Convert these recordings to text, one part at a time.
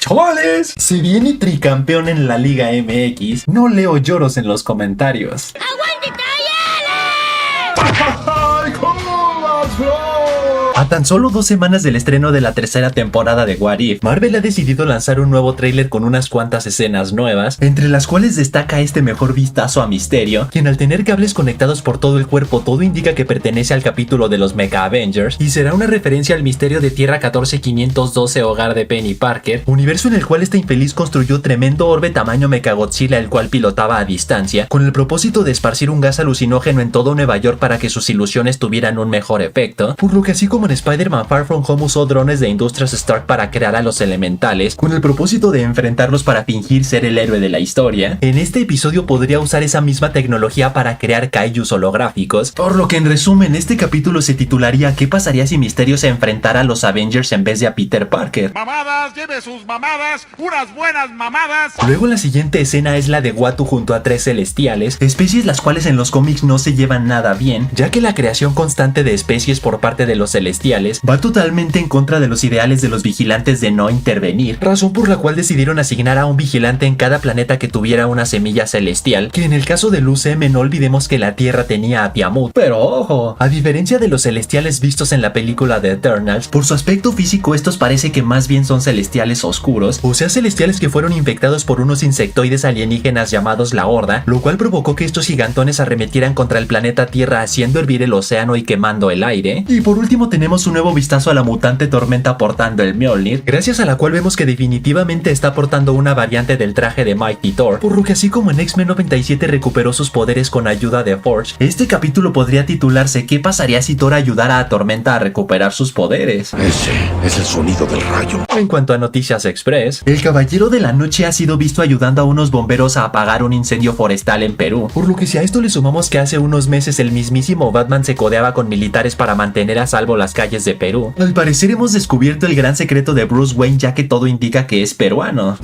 ¡Chavales! Se viene tricampeón en la Liga MX. No leo lloros en los comentarios. ¡Aguante, A tan solo 2 semanas del estreno de la tercera temporada de What If, Marvel ha decidido lanzar un nuevo tráiler con unas cuantas escenas nuevas, entre las cuales destaca este mejor vistazo a Mysterio, quien al tener cables conectados por todo el cuerpo, todo indica que pertenece al capítulo de los Mecha Avengers, y será una referencia al misterio de Tierra 14512, hogar de Penny Parker, universo en el cual esta infeliz construyó tremendo orbe tamaño Mechagodzilla, el cual pilotaba a distancia, con el propósito de esparcir un gas alucinógeno en todo Nueva York para que sus ilusiones tuvieran un mejor efecto, por lo que así como en Spider-Man Far From Home usó drones de Industrias Stark para crear a los elementales, con el propósito de enfrentarlos para fingir ser el héroe de la historia, en este episodio podría usar esa misma tecnología para crear kaijus holográficos, por lo que en resumen este capítulo se titularía ¿Qué pasaría si Mysterio se enfrentara a los Avengers en vez de a Peter Parker? ¡Mamadas! ¡Lleve sus mamadas! ¡Unas buenas mamadas! Luego la siguiente escena es la de Uatu junto a 3 celestiales, especies las cuales en los cómics no se llevan nada bien, ya que la creación constante de especies por parte de los celestiales va totalmente en contra de los ideales de los vigilantes de no intervenir, razón por la cual decidieron asignar a un vigilante en cada planeta que tuviera una semilla celestial, que en el caso del UCM no olvidemos que la Tierra tenía a Tiamut, pero ojo, a diferencia de los celestiales vistos en la película de Eternals, por su aspecto físico estos parece que más bien son celestiales oscuros, o sea celestiales que fueron infectados por unos insectoides alienígenas llamados la Horda, lo cual provocó que estos gigantones arremetieran contra el planeta Tierra haciendo hervir el océano y quemando el aire. Y por último tenemos un nuevo vistazo a la mutante Tormenta portando el Mjolnir, gracias a la cual vemos que definitivamente está portando una variante del traje de Mighty Thor, por lo que así como en X-Men 97 recuperó sus poderes con ayuda de Forge, este capítulo podría titularse ¿Qué pasaría si Thor ayudara a Tormenta a recuperar sus poderes? Ese es el sonido del rayo. En cuanto a Noticias Express, el Caballero de la Noche ha sido visto ayudando a unos bomberos a apagar un incendio forestal en Perú, por lo que si a esto le sumamos que hace unos meses el mismísimo Batman se codeaba con militares para mantener a salvo las calles de Perú, al parecer hemos descubierto el gran secreto de Bruce Wayne, ya que todo indica que es peruano.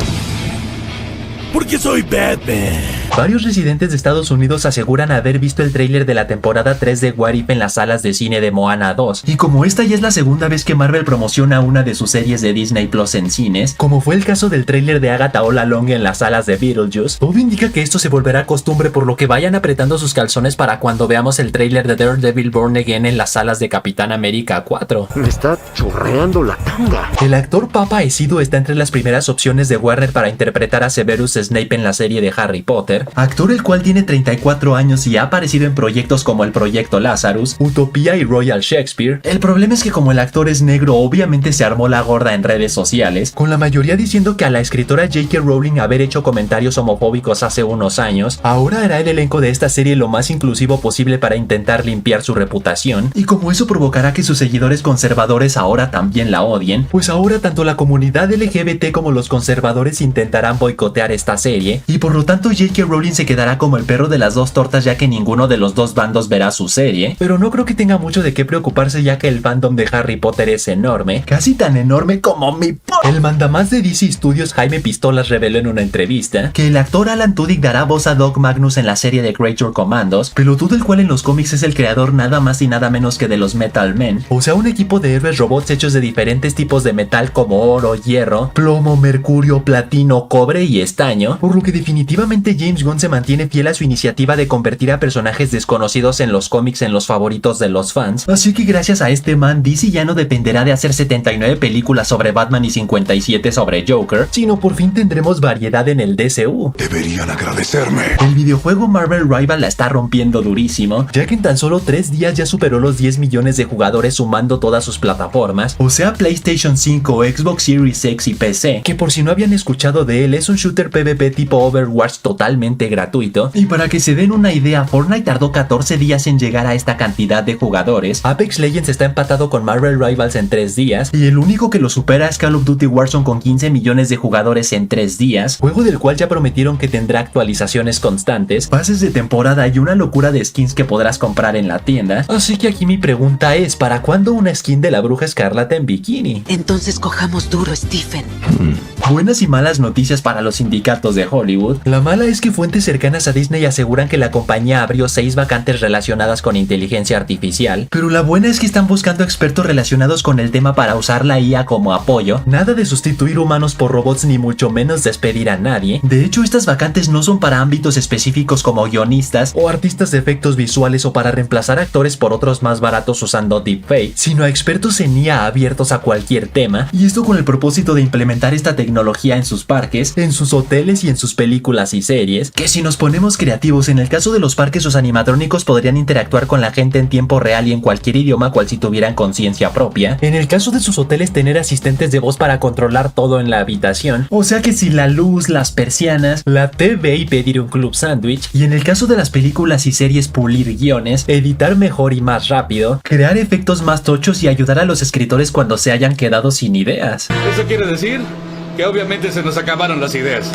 Porque soy Batman. Varios residentes de Estados Unidos aseguran haber visto el tráiler de la temporada 3 de What If en las salas de cine de Moana 2, y como esta ya es la segunda vez que Marvel promociona una de sus series de Disney Plus en cines, como fue el caso del tráiler de Agatha All Along en las salas de Beetlejuice, todo indica que esto se volverá costumbre, por lo que vayan apretando sus calzones para cuando veamos el tráiler de Daredevil Born Again en las salas de Capitán América 4. Me está chorreando la tanga. El actor Papa Esido está entre las primeras opciones de Warner para interpretar a Severus Snape en la serie de Harry Potter, actor el cual tiene 34 años y ha aparecido en proyectos como el Proyecto Lazarus, Utopía y Royal Shakespeare. El problema es que como el actor es negro, obviamente se armó la gorda en redes sociales, con la mayoría diciendo que a la escritora J.K. Rowling haber hecho comentarios homofóbicos hace unos años, ahora hará el elenco de esta serie lo más inclusivo posible para intentar limpiar su reputación, y como eso provocará que sus seguidores conservadores ahora también la odien, pues ahora tanto la comunidad LGBT como los conservadores intentarán boicotear esta serie, y por lo tanto J.K. Rowling se quedará como el perro de las dos tortas, ya que ninguno de los dos bandos verá su serie, pero no creo que tenga mucho de qué preocuparse, ya que el fandom de Harry Potter es enorme, casi tan enorme como mi El mandamás de DC Studios, Jaime Pistolas, reveló en una entrevista que el actor Alan Tudyk dará voz a Doc Magnus en la serie de Creature Commandos, pelotudo el cual en los cómics es el creador nada más y nada menos que de los Metal Men, o sea un equipo de héroes robots hechos de diferentes tipos de metal como oro, hierro, plomo, mercurio, platino, cobre y estaño, por lo que definitivamente James Gunn se mantiene fiel a su iniciativa de convertir a personajes desconocidos en los cómics en los favoritos de los fans, así que gracias a este man DC ya no dependerá de hacer 79 películas sobre Batman y 57 sobre Joker, sino por fin tendremos variedad en el DCU. Deberían agradecerme. El videojuego Marvel Rival la está rompiendo durísimo, ya que en tan solo 3 días ya superó los 10 millones de jugadores sumando todas sus plataformas, o sea PlayStation 5, Xbox Series X y PC, que por si no habían escuchado de él es un shooter PvP tipo Overwatch totalmente gratuito, y para que se den una idea, Fortnite tardó 14 días en llegar a esta cantidad de jugadores, Apex Legends está empatado con Marvel Rivals en 3 días, y el único que lo supera es Call of Duty Warzone con 15 millones de jugadores en 3 días, juego del cual ya prometieron que tendrá actualizaciones constantes, pases de temporada y una locura de skins que podrás comprar en la tienda, así que aquí mi pregunta es, ¿para cuándo una skin de la Bruja Escarlata en bikini? Entonces cojamos duro, Stephen. Buenas y malas noticias para los sindicatos de Hollywood. La mala es que fuentes cercanas a Disney aseguran que la compañía abrió 6 vacantes relacionadas con inteligencia artificial, pero la buena es que están buscando expertos relacionados con el tema para usar la IA como apoyo. Nada de sustituir humanos por robots ni mucho menos despedir a nadie. De hecho, estas vacantes no son para ámbitos específicos como guionistas o artistas de efectos visuales o para reemplazar actores por otros más baratos usando deepfake, sino a expertos en IA abiertos a cualquier tema, y esto con el propósito de implementar esta tecnología en sus parques, en sus hoteles y en sus películas y series, que si nos ponemos creativos, en el caso de los parques sus animatrónicos podrían interactuar con la gente en tiempo real y en cualquier idioma cual si tuvieran conciencia propia. En el caso de sus hoteles tener asistentes de voz para controlar todo en la habitación, o sea que si la luz, las persianas, la TV y pedir un club sándwich, y en el caso de las películas y series pulir guiones, editar mejor y más rápido, crear efectos más tochos y ayudar a los escritores cuando se hayan quedado sin ideas. ¿Eso quiere decir? Que obviamente se nos acabaron las ideas.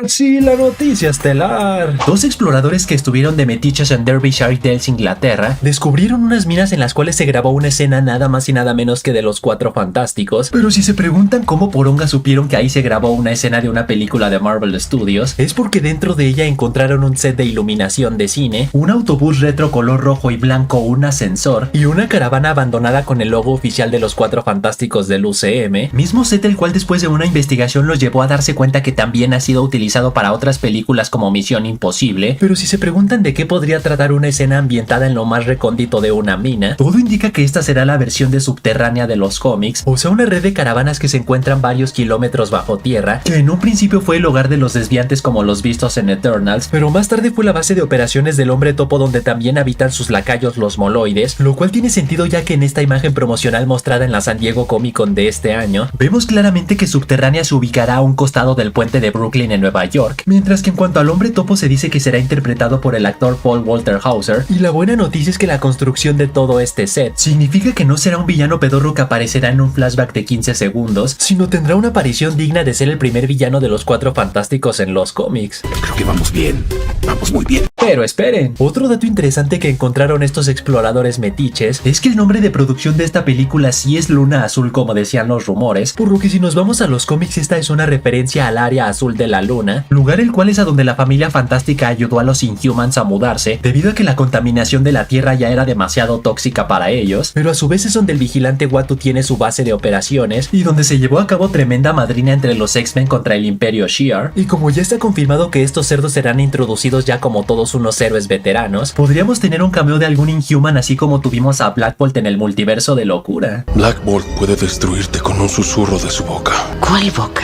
Sí, la noticia estelar. 2 exploradores que estuvieron de metiches en Derbyshire Dales, Inglaterra, descubrieron unas minas en las cuales se grabó una escena nada más y nada menos que de los Cuatro Fantásticos. Pero si se preguntan cómo poronga supieron que ahí se grabó una escena de una película de Marvel Studios, es porque dentro de ella encontraron un set de iluminación de cine, un autobús retro color rojo y blanco, un ascensor y una caravana abandonada con el logo oficial de los Cuatro Fantásticos del UCM, mismo set el cual después de una investigación los llevó a darse cuenta que también ha sido utilizado para otras películas como Misión Imposible. Pero si se preguntan de qué podría tratar una escena ambientada en lo más recóndito de una mina, todo indica que esta será la versión de subterránea de los cómics, o sea una red de caravanas que se encuentran varios kilómetros bajo tierra, que en un principio fue el hogar de los desviantes como los vistos en Eternals, pero más tarde fue la base de operaciones del Hombre Topo donde también habitan sus lacayos los moloides, lo cual tiene sentido ya que en esta imagen promocional mostrada en la San Diego Comic Con de este año, vemos claramente que subterránea se ubicará a un costado del puente de Brooklyn en Nueva York, mientras que en cuanto al Hombre Topo se dice que será interpretado por el actor Paul Walter Hauser, y la buena noticia es que la construcción de todo este set significa que no será un villano pedorro que aparecerá en un flashback de 15 segundos, sino tendrá una aparición digna de ser el primer villano de los Cuatro Fantásticos en los cómics. Creo que vamos bien. Vamos muy bien. Pero esperen, otro dato interesante que encontraron estos exploradores metiches es que el nombre de producción de esta película sí es Luna Azul como decían los rumores, por lo que si nos vamos a los cómics esta es una referencia al área azul de la luna, lugar el cual es a donde la familia fantástica ayudó a los Inhumans a mudarse debido a que la contaminación de la tierra ya era demasiado tóxica para ellos, pero a su vez es donde el vigilante Uatu tiene su base de operaciones y donde se llevó a cabo tremenda madrina entre los X-Men contra el Imperio Shi'ar, y como ya está confirmado que estos cerdos serán introducidos ya como todos unos héroes veteranos, podríamos tener un cameo de algún Inhuman así como tuvimos a Black Bolt en el multiverso de locura. Black Bolt puede destruirte con un susurro de su boca. ¿Cuál boca?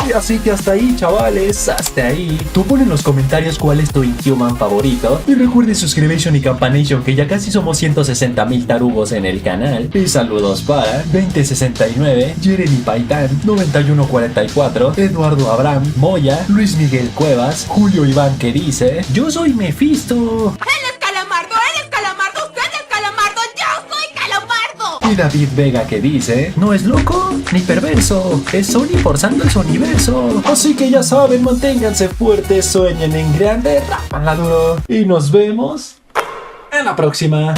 Y así que hasta ahí, chavales, hasta ahí. Tú pon en los comentarios cuál es tu Inhuman favorito. Y recuerden suscribirse y campanation, que ya casi somos 160,000 tarugos en el canal. Y saludos para 2069, Jeremy Paitán, 9144, Eduardo Abraham, Moya, Luis Miguel Cuevas, Julio Iván que dice: yo soy Mephisto. Y David Vega que dice: no es loco ni perverso, es Sony forzando su universo. Así que ya saben, manténganse fuertes, sueñen en grande, rápanla duro. Y nos vemos en la próxima.